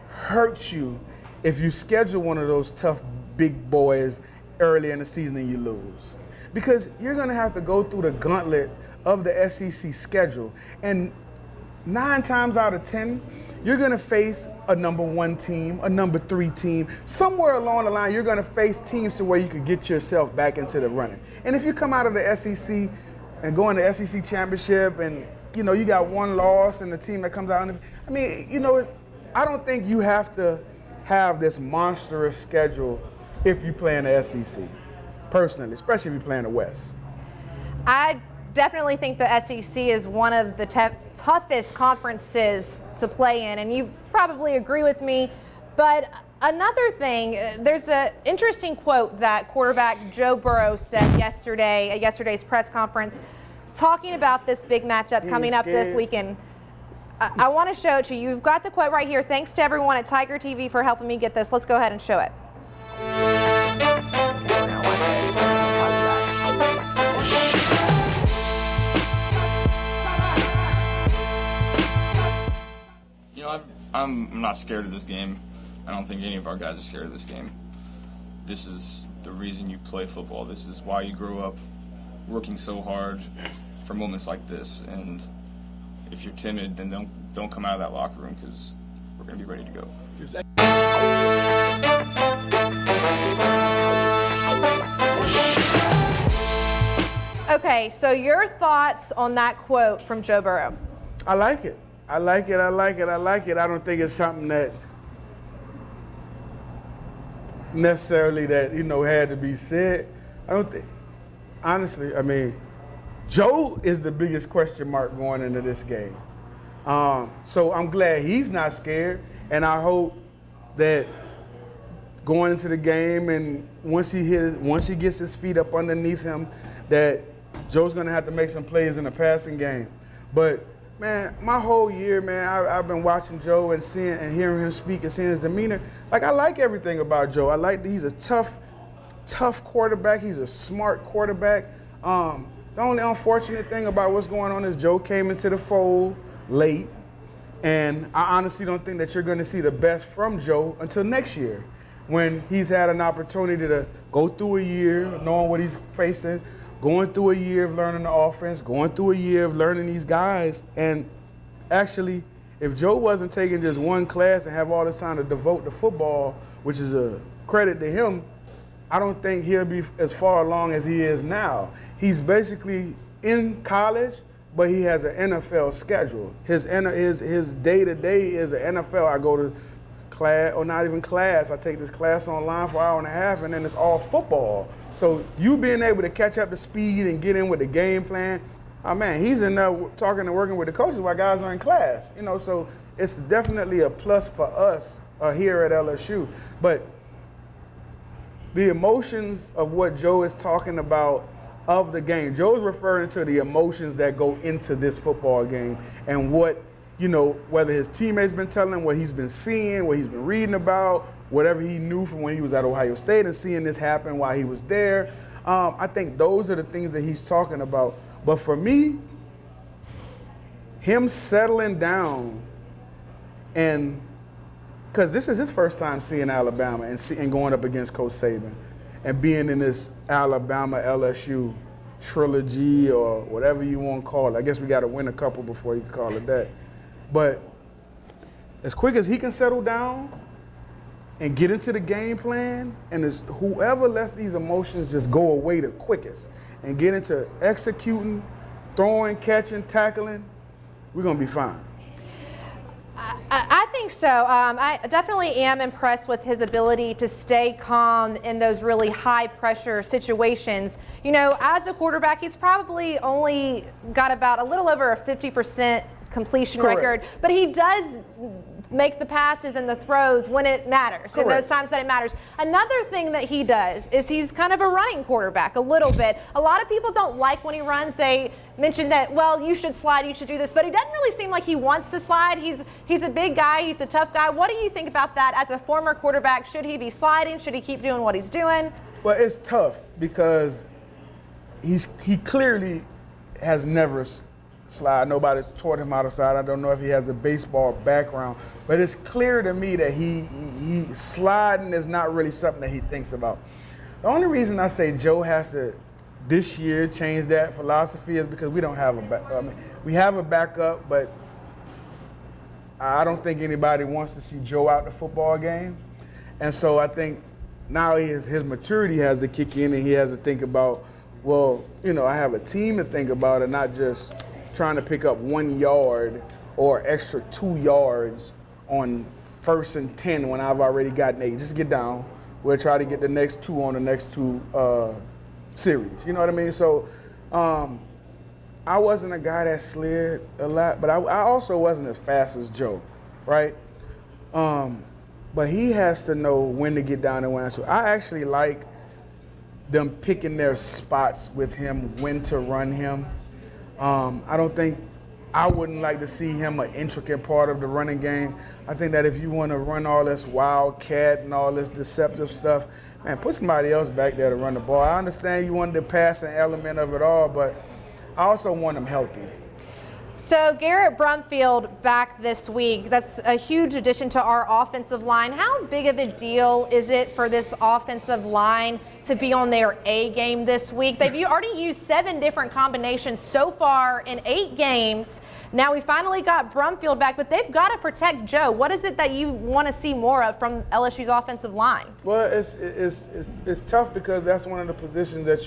hurts you if you schedule one of those tough big boys early in the season and you lose. Because you're going to have to go through the gauntlet of the SEC schedule. And 9 times out of 10, you're going to face a number 1 team, a number 3 team. Somewhere along the line, you're going to face teams to where you can get yourself back into the running. And if you come out of the SEC and go in the SEC championship and, you got 1 loss and the team that comes out, I don't think you have to have this monstrous schedule if you play in the SEC, personally, especially if you play in the West. I definitely think the SEC is one of the toughest conferences to play in, and you probably agree with me. But another thing, there's an interesting quote that quarterback Joe Burrow said yesterday at yesterday's press conference, talking about this big matchup coming up this weekend. I want to show it to you. You've got the quote right here. Thanks to everyone at Tiger TV for helping me get this. Let's go ahead and show it. I'm not scared of this game. I don't think any of our guys are scared of this game. This is the reason you play football. This is why you grow up working so hard for moments like this. And if you're timid, then don't come out of that locker room, because we're going to be ready to go. Okay, so your thoughts on that quote from Joe Burrow? I like it. I like it. I don't think it's something that necessarily that, had to be said. I don't think, honestly, Joe is the biggest question mark going into this game. So I'm glad he's not scared, and I hope that going into the game, and once he gets his feet up underneath him, that Joe's gonna have to make some plays in the passing game. But man, my whole year, man, I've been watching Joe and seeing and hearing him speak and seeing his demeanor. Like, I like everything about Joe. I like that he's a tough quarterback. He's a smart quarterback. The only unfortunate thing about what's going on is Joe came into the fold late, and I honestly don't think that you're going to see the best from Joe until next year, when he's had an opportunity to go through a year knowing what he's facing, going through a year of learning the offense, going through a year of learning these guys. And actually, if Joe wasn't taking just one class and have all this time to devote to football, which is a credit to him, I don't think he'll be as far along as he is now. He's basically in college, but he has an NFL schedule. His day-to-day is an NFL. I go to class, or not even class, I take this class online for an hour and a half, and then it's all football. So you being able to catch up to speed and get in with the game plan, oh man, he's in there talking and working with the coaches while guys are in class. You know, so it's definitely a plus for us here at LSU. But the emotions of what Joe is talking about of the game, Joe's referring to the emotions that go into this football game and what, you know, whether his teammates been telling him, what he's been seeing, what he's been reading about, whatever he knew from when he was at Ohio State and seeing this happen while he was there. I think those are the things that he's talking about. But for me, him settling down, and because this is his first time seeing Alabama and going up against Coach Saban and being in this Alabama-LSU trilogy or whatever you want to call it. I guess we got to win a couple before you can call it that. But as quick as he can settle down and get into the game plan, and it's whoever lets these emotions just go away the quickest and get into executing, throwing, catching, tackling, we're going to be fine. I think so. I definitely am impressed with his ability to stay calm in those really high pressure situations. You know, as a quarterback, he's probably only got about a little over a 50% completion record, but he does make the passes and the throws when it matters, in those times that it matters. Another thing that he does is he's kind of a running quarterback a little bit. A lot of people don't like when he runs. They mention that, well, you should slide, you should do this, but he doesn't really seem like he wants to slide. He's a big guy, he's a tough guy. What do you think about that as a former quarterback? Should he be sliding? Should he keep doing what he's doing? Well, it's tough because he clearly has never slide. Nobody's taught him how to slide. I don't know if he has a baseball background, but it's clear to me that he sliding is not really something that he thinks about. The only reason I say Joe has to this year change that philosophy is because we don't have we have a backup, but I don't think anybody wants to see Joe out the football game. And so I think now his maturity has to kick in, and he has to think about, well, you know, I have a team to think about and not just trying to pick up 1 yard or extra 2 yards on 1st and 10 when I've already gotten 8. Just get down. We'll try to get the next 2 on the next 2 series. You know what I mean? So I wasn't a guy that slid a lot, but I also wasn't as fast as Joe, right? But he has to know when to get down and when to. I actually like them picking their spots with him, when to run him. I wouldn't like to see him an intricate part of the running game. I think that if you want to run all this wildcat and all this deceptive stuff, man, put somebody else back there to run the ball. I understand you want the passing element of it all, but I also want him healthy. So Garrett Brumfield back this week. That's a huge addition to our offensive line. How big of a deal is it for this offensive line to be on their A game this week? They've already used 7 different combinations so far in 8 games. Now we finally got Brumfield back, but they've got to protect Joe. What is it that you want to see more of from LSU's offensive line? Well, it's tough because that's one of the positions that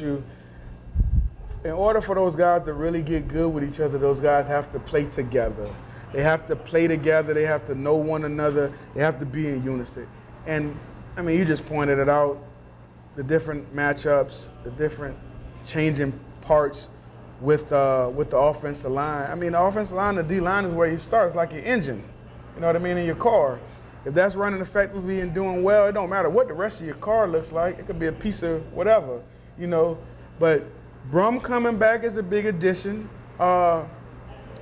in order for those guys to really get good with each other, those guys have to play together. They have to play together. They have to know one another. They have to be in unison. And, I mean, you just pointed it out, the different matchups, the different changing parts with the offensive line. I mean, the offensive line, the D-line is where you start. It's like your engine, you know what I mean, in your car. If that's running effectively and doing well, it don't matter what the rest of your car looks like. It could be a piece of whatever, you know. But Brum coming back is a big addition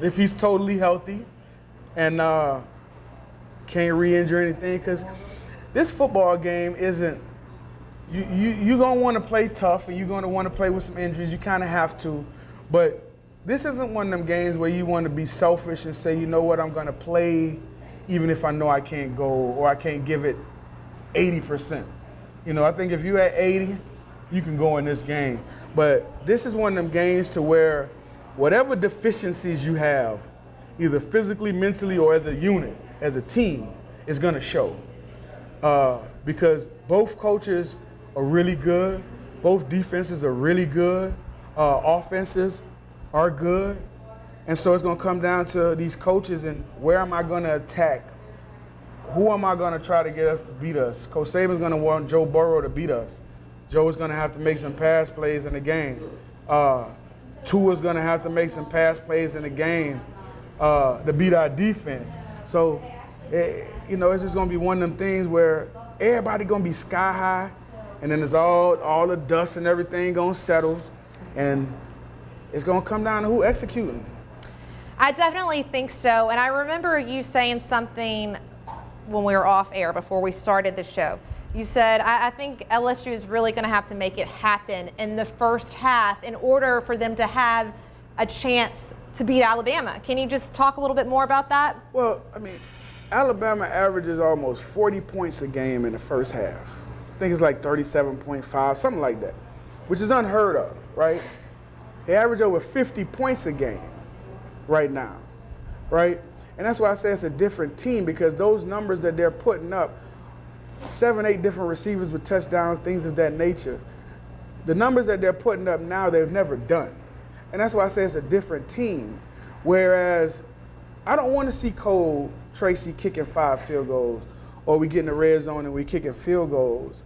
if he's totally healthy and can't re-injure anything. Because this football game isn't, you're going to want to play tough and you're going to want to play with some injuries. You kind of have to. But this isn't one of them games where you want to be selfish and say, you know what, I'm going to play even if I know I can't go or I can't give it 80%. You know, I think if you're at 80, you can go in this game. But this is one of them games to where whatever deficiencies you have, either physically, mentally, or as a unit, as a team, is going to show. Because both coaches are really good. Both defenses are really good. Offenses are good. And so it's going to come down to these coaches and where am I going to attack? Who am I going to try to get us to beat us? Coach Saban's going to want Joe Burrow to beat us. Joe is going to have to make some pass plays in the game. Tua's going to have to make some pass plays in the game to beat our defense. So, you know, it's just going to be one of them things where everybody going to be sky high, and then it's all the dust and everything going to settle, and it's going to come down to who executing. I definitely think so. And I remember you saying something when we were off air before we started the show. You said, I think LSU is really going to have to make it happen in the first half in order for them to have a chance to beat Alabama. Can you just talk a little bit more about that? Well, I mean, Alabama averages almost 40 points a game in the first half. I think it's like 37.5, something like that, which is unheard of, right? They average over 50 points a game right now, right? And that's why I say it's a different team, because those numbers that they're putting up, 7, 8 different receivers with touchdowns, things of that nature, the numbers that they're putting up now, they've never done. And that's why I say it's a different team. Whereas I don't want to see Cole Tracy kicking 5 field goals, or we get in the red zone and we kicking field goals.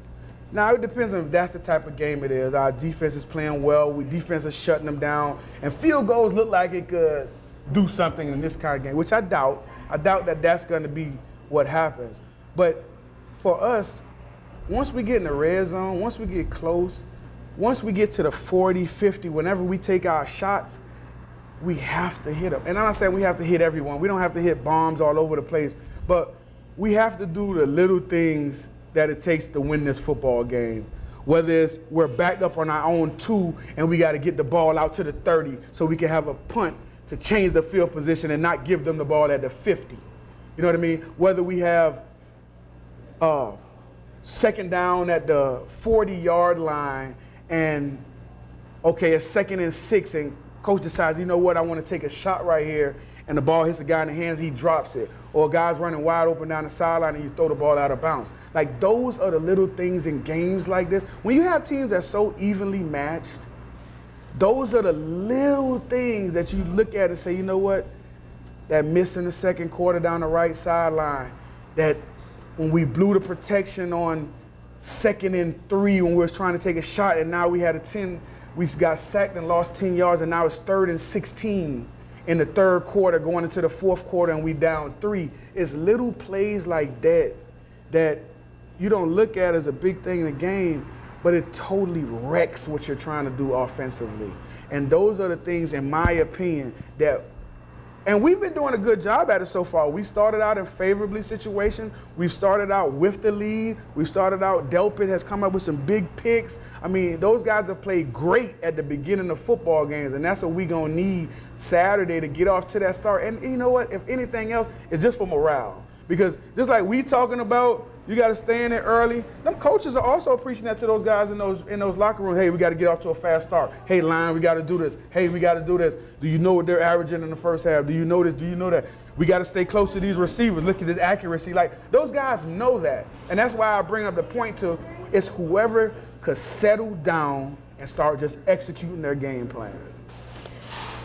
Now, it depends on if that's the type of game it is. Our defense is playing well. Defense is shutting them down. And field goals look like it could do something in this kind of game, which I doubt. I doubt that that's going to be what happens. But for us, once we get in the red zone, once we get close, once we get to the 40, 50, whenever we take our shots, we have to hit them. And I'm not saying we have to hit everyone. We don't have to hit bombs all over the place. But we have to do the little things that it takes to win this football game. Whether it's we're backed up on our own 2 and we got to get the ball out to the 30 so we can have a punt to change the field position and not give them the ball at the 50. You know what I mean? Whether we have second down at the 40-yard line and, okay, it's 2nd and 6 and coach decides, you know what, I want to take a shot right here, and the ball hits the guy in the hands, he drops it. Or a guy's running wide open down the sideline and you throw the ball out of bounds. Like, those are the little things in games like this. When you have teams that's so evenly matched, those are the little things that you look at and say, you know what, that miss in the second quarter down the right sideline, that when we blew the protection on 2nd and 3 when we was trying to take a shot and now we had we got sacked and lost 10 yards and now it's 3rd and 16 in the 3rd quarter going into the 4th quarter and we down 3. It's little plays like that that you don't look at as a big thing in the game, but it totally wrecks what you're trying to do offensively. And those are the things, in my opinion, that, and we've been doing a good job at it so far. We started out in favorably situations. We started out with the lead. We started out, Delpit has come up with some big picks. I mean, those guys have played great at the beginning of football games, and that's what we're going to need Saturday to get off to that start. And you know what? If anything else, it's just for morale. Because just like we talking about, you got to stay in there early. Them coaches are also preaching that to those guys in those locker rooms. Hey, we got to get off to a fast start. Hey, line, we got to do this. Hey, we got to do this. Do you know what they're averaging in the first half? Do you know this? Do you know that? We got to stay close to these receivers. Look at this accuracy. Like, those guys know that. And that's why I bring up the point to, it's whoever could settle down and start just executing their game plan.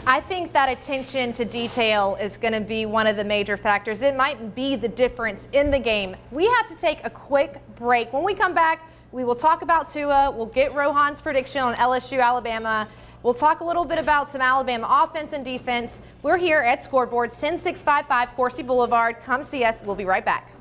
I think that attention to detail is going to be one of the major factors. It might be the difference in the game. We have to take a quick break. When we come back, we will talk about Tua. We'll get Rohan's prediction on LSU, Alabama. We'll talk a little bit about some Alabama offense and defense. We're here at Scoreboards, 10655 Coursey Boulevard. Come see us. We'll be right back.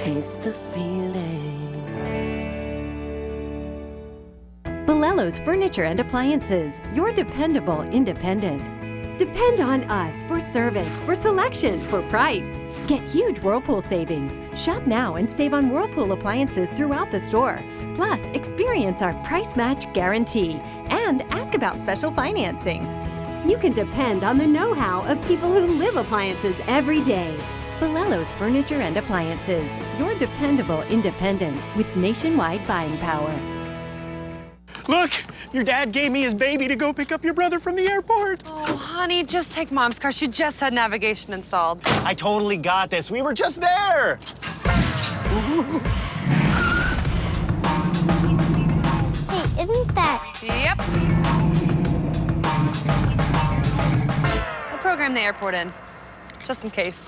taste the feeling. Bellello's Furniture and Appliances, your dependable independent. Depend on us for service, for selection, for price. Get huge Whirlpool savings. Shop now and save on Whirlpool appliances throughout the store. Plus, experience our price match guarantee and ask about special financing. You can depend on the know-how of people who live appliances every day. Bellello's Furniture and Appliances, your dependable independent with nationwide buying power. Look, your dad gave me his baby to go pick up your brother from the airport. Oh, honey, just take Mom's car. She just had navigation installed. I totally got this. We were just there. Hey, isn't that... Yep. I'll program the airport in, just in case.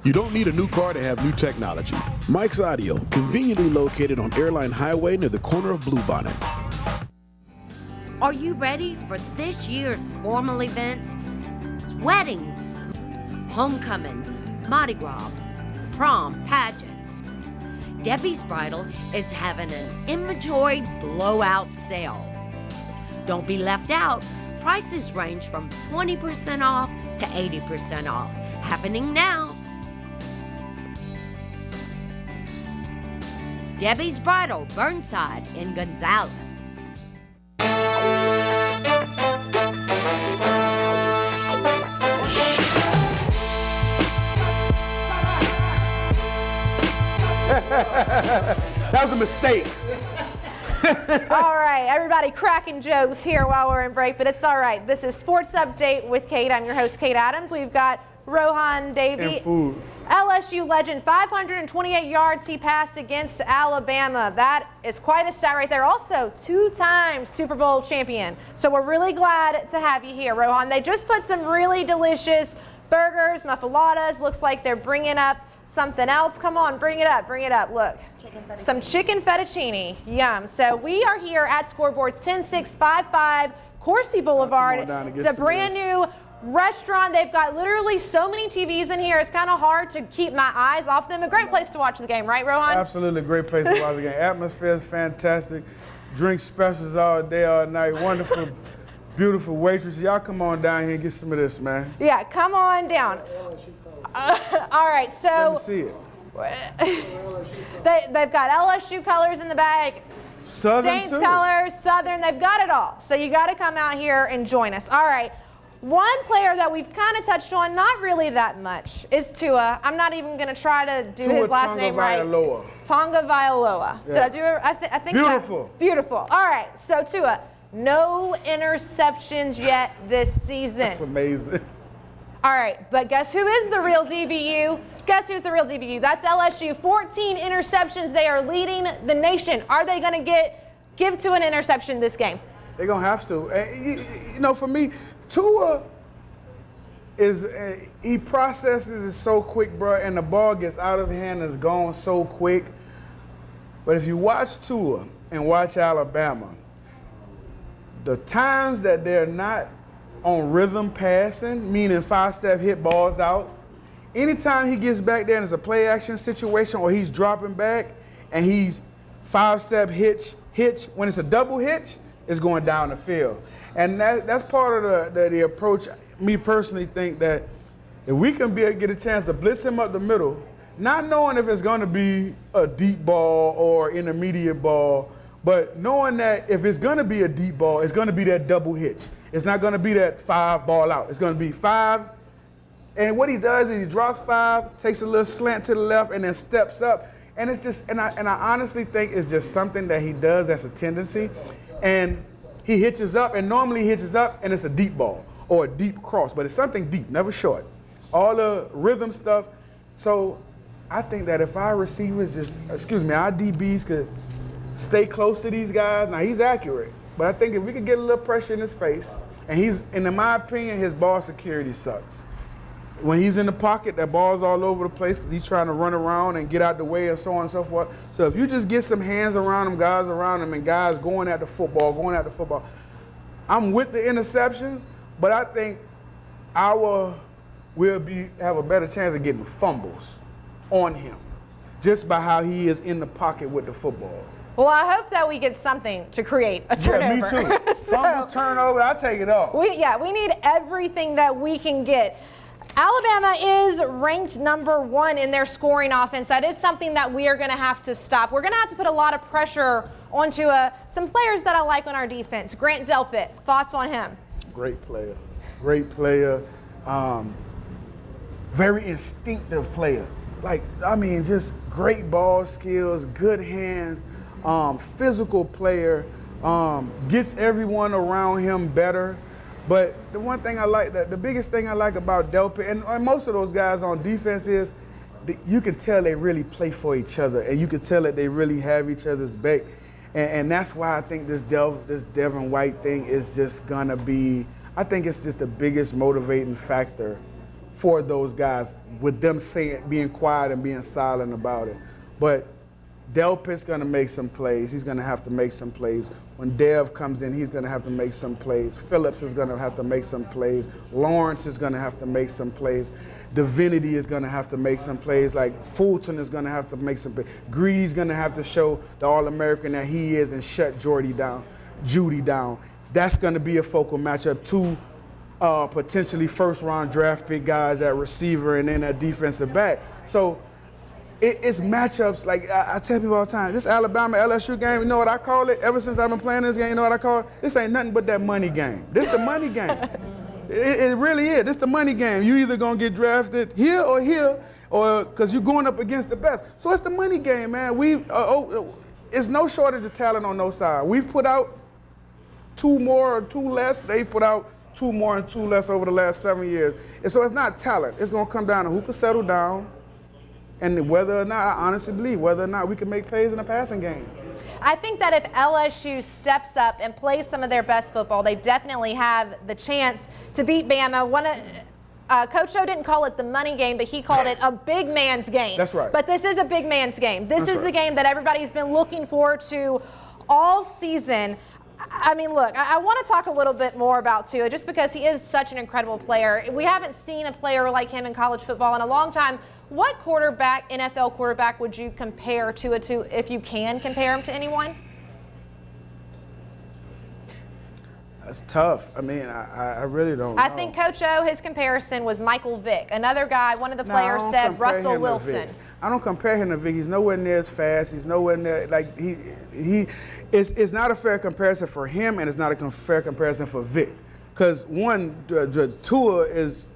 You don't need a new car to have new technology. Mike's Audio, conveniently located on Airline Highway near the corner of Bluebonnet. Are you ready for this year's formal events? Weddings, homecoming, Mardi Gras, prom, pageants. Debbie's Bridal is having an inventory blowout sale. Don't be left out. Prices range from 20% off to 80% off. Happening now. Debbie's Bridal, Burnside in Gonzales. That was a mistake. All right, everybody cracking jokes here while we're in break, but it's all right. This is Sports Update with Kate. I'm your host, Kate Adams. We've got Rohan Davey. And food. LSU legend, 528 yards he passed against Alabama. That is quite a stat right there. Also, two-time Super Bowl champion. So we're really glad to have you here, Rohan. They just put some really delicious burgers, muffaladas. Looks like they're bringing up something else. Come on, bring it up, look. Some chicken fettuccine, yum. So we are here at Scoreboards 10655 Coursey Boulevard. It's a brand new restaurant. They've got literally so many TVs in here. It's kind of hard to keep my eyes off them. A great place to watch the game, right, Rohan? Absolutely, great place to watch the game. Atmosphere is fantastic. Drink specials all day, all night. Wonderful, beautiful waitress. Y'all come on down here and get some of this, man. Yeah, come on down. All right, so Let me see it. they've got LSU colors in the bag, Southern Saints too. colors, Southern. They've got it all. So you got to come out here and join us. All right. One player that we've kind of touched on, not really that much, is Tua. I'm not even going to try to do his last name right. Tonga Vailoa. Yeah. Did I do it? I think Beautiful. Beautiful. All right. So Tua, no interceptions yet this season. That's amazing. All right, but guess who is the real DBU? Guess who's the real DBU? That's LSU. 14 interceptions. They are leading the nation. Are they going to give Tua an interception this game? They're going to have to. You know, for me, Tua he processes it so quick, bro, and the ball gets out of hand and is gone so quick. But if you watch Tua and watch Alabama, the times that they're not on rhythm passing, meaning five-step hit balls out, anytime he gets back there and it's a play action situation or he's dropping back and he's five-step hitch, when it's a double hitch, it's going down the field. And that's part of the approach. Me personally think that if we can get a chance to blitz him up the middle, not knowing if it's going to be a deep ball or intermediate ball, but knowing that if it's going to be a deep ball, it's going to be that double hitch. It's not going to be that five ball out. It's going to be five. And what he does is he drops five, takes a little slant to the left, and then steps up. And it's just, and I honestly think it's just something that he does that's a tendency. And he hitches up, and normally he hitches up, and it's a deep ball or a deep cross, but it's something deep, never short. All the rhythm stuff. So I think that if our receivers our DBs could stay close to these guys. Now, he's accurate, but I think if we could get a little pressure in his face, and in my opinion, his ball security sucks. When he's in the pocket, that ball's all over the place because he's trying to run around and get out the way and so on and so forth. So if you just get some hands around him, guys around him, and guys going at the football, I'm with the interceptions, but I think we'll have a better chance of getting fumbles on him. just by how he is in the pocket with the football. Well, I hope that we get something to create a turnover. Yeah, me too. Fumble, turnover, I take it off. We need everything that we can get. Alabama is ranked number 1 in their scoring offense. That is something that we are going to have to stop. We're going to have to put a lot of pressure onto some players that I like on our defense. Grant Delpit, thoughts on him? Great player. Great player. Very instinctive player. Just great ball skills, good hands, physical player, gets everyone around him better. But the one thing I like, the biggest thing I like about Delpit, and most of those guys on defense is, you can tell they really play for each other, and you can tell that they really have each other's back. And that's why I think this Devin White thing is just gonna be, I think it's just the biggest motivating factor for those guys, with them being quiet and being silent about it. But Delpit's gonna make some plays. He's gonna have to make some plays. When Dev comes in, he's gonna have to make some plays. Phillips is gonna have to make some plays. Lawrence is gonna have to make some plays. Divinity is gonna have to make some plays. Like Fulton is gonna have to make some plays. Greedy's gonna have to show the All-American that he is and shut Judy down. That's gonna be a focal matchup. 2 potentially first-round draft pick guys at receiver and then at defensive back. So it's matchups, like I tell people all the time, this Alabama-LSU game, you know what I call it? Ever since I've been playing this game, you know what I call it? This ain't nothing but that money game. This the money game. It really is. This the money game. You either going to get drafted here, or because you're going up against the best. So it's the money game, man. It's no shortage of talent on no side. We've put out 2 more or 2 less. They put out 2 more and 2 less over the last 7 years. And so it's not talent. It's going to come down to who can settle down, and whether or not, I honestly believe, whether or not we can make plays in the passing game. I think that if LSU steps up and plays some of their best football, they definitely have the chance to beat Bama. Coach O didn't call it the money game, but he called it a big man's game. That's right. But this is a big man's game. This is right. the game that everybody's been looking forward to all season. I mean, look, I want to talk a little bit more about Tua just because he is such an incredible player. We haven't seen a player like him in college football in a long time. What quarterback, NFL quarterback, would you compare Tua to, if you can compare him to anyone? That's tough. I mean, I really don't know. I think Coach O, his comparison was Michael Vick. Another guy, one of the players said Russell Wilson. I don't compare him to Vick. He's nowhere near as fast. He's nowhere near, like, it's not a fair comparison for him, and it's not a fair comparison for Vick. Because one, Tua is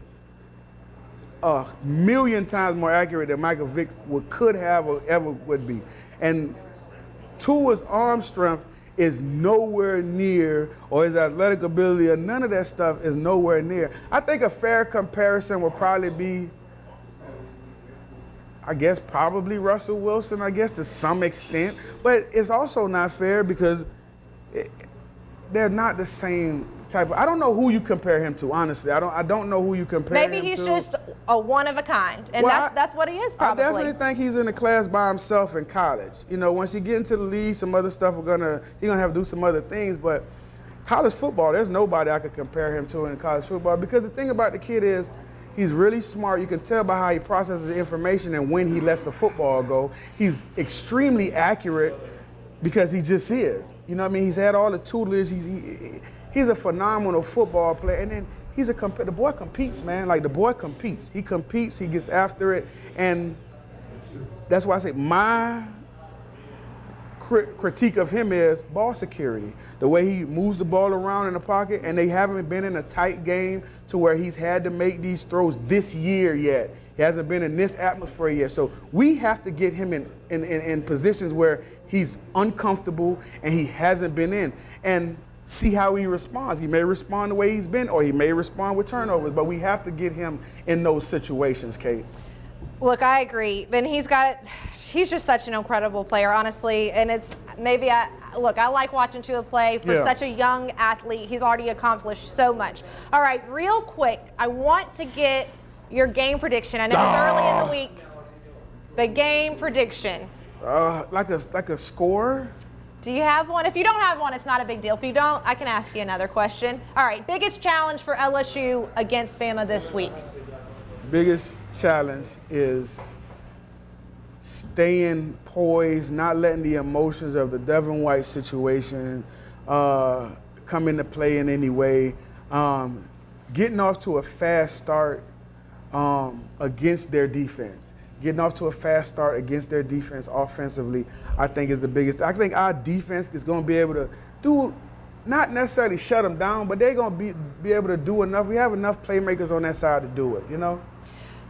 a million times more accurate than Michael Vick could have or ever would be. And Tua's arm strength is nowhere near, or his athletic ability, or none of that stuff is nowhere near. I think a fair comparison would probably be, I guess, probably Russell Wilson, I guess, to some extent. But it's also not fair because they're not the same type. I don't know who you compare him to, honestly. I don't know who you compare him to. Maybe he's just a one of a kind, and that's what he is probably. I definitely think he's in a class by himself in college. You know, once you get into the league, some other stuff he's gonna have to do some other things. But college football, there's nobody I could compare him to in college football, because the thing about the kid is he's really smart. You can tell by how he processes the information and when he lets the football go. He's extremely accurate because he just is. You know what I mean? He's had all the tutelage. He's a phenomenal football player, and then the boy competes, man. Like, the boy competes. He competes, he gets after it, and that's why I say my critique of him is ball security. The way he moves the ball around in the pocket, and they haven't been in a tight game to where he's had to make these throws this year yet. He hasn't been in this atmosphere yet. So we have to get him in positions where he's uncomfortable and he hasn't been in, and see how he responds. He may respond the way he's been, or he may respond with turnovers, but we have to get him in those situations, Kate. Look, I agree. Then he's just such an incredible player, honestly. And it's maybe I like watching Tua play for such a young athlete. He's already accomplished so much. All right, real quick, I want to get your game prediction. I know it's early in the week, but game prediction. Like a score? Do you have one? If you don't have one, it's not a big deal. If you don't, I can ask you another question. All right, biggest challenge for LSU against Bama this week? Biggest challenge is staying poised, not letting the emotions of the Devin White situation come into play in any way. Getting off to a fast start against their defense. Getting off to a fast start against their defense offensively, I think is the biggest. I think our defense is going to be able to do, not necessarily shut them down, but they're going to be able to do enough. We have enough playmakers on that side to do it, you know?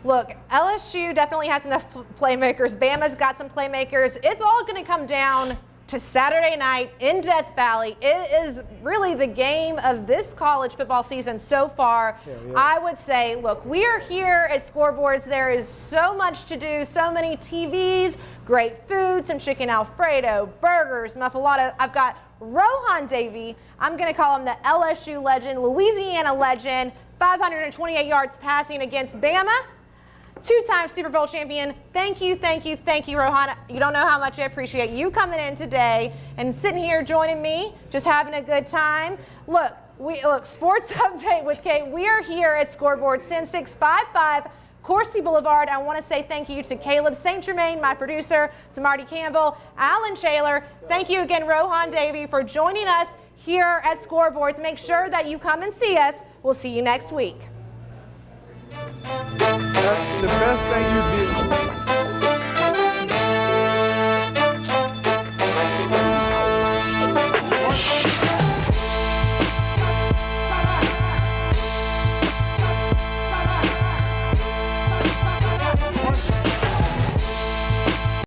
Look, LSU definitely has enough playmakers. Bama's got some playmakers. It's all going to come down to Saturday night in Death Valley. It is really the game of this college football season so far. Yeah. I would say, look, we are here at Scoreboards. There is so much to do, so many TVs, great food, some chicken Alfredo, burgers, muffalata. I've got Rohan Davey. I'm going to call him the LSU legend, Louisiana legend, 528 yards passing against Bama. Two-time Super Bowl champion. Thank you, Rohan. You don't know how much I appreciate you coming in today and sitting here joining me, just having a good time. Look, Sports Update with Kate. We are here at Scoreboard 10655 Coursey Boulevard. I want to say thank you to Caleb St. Germain, my producer, to Marty Campbell, Alan Shaler. Thank you again, Rohan Davey, for joining us here at Scoreboards. Make sure that you come and see us. We'll see you next week. The best thing you did.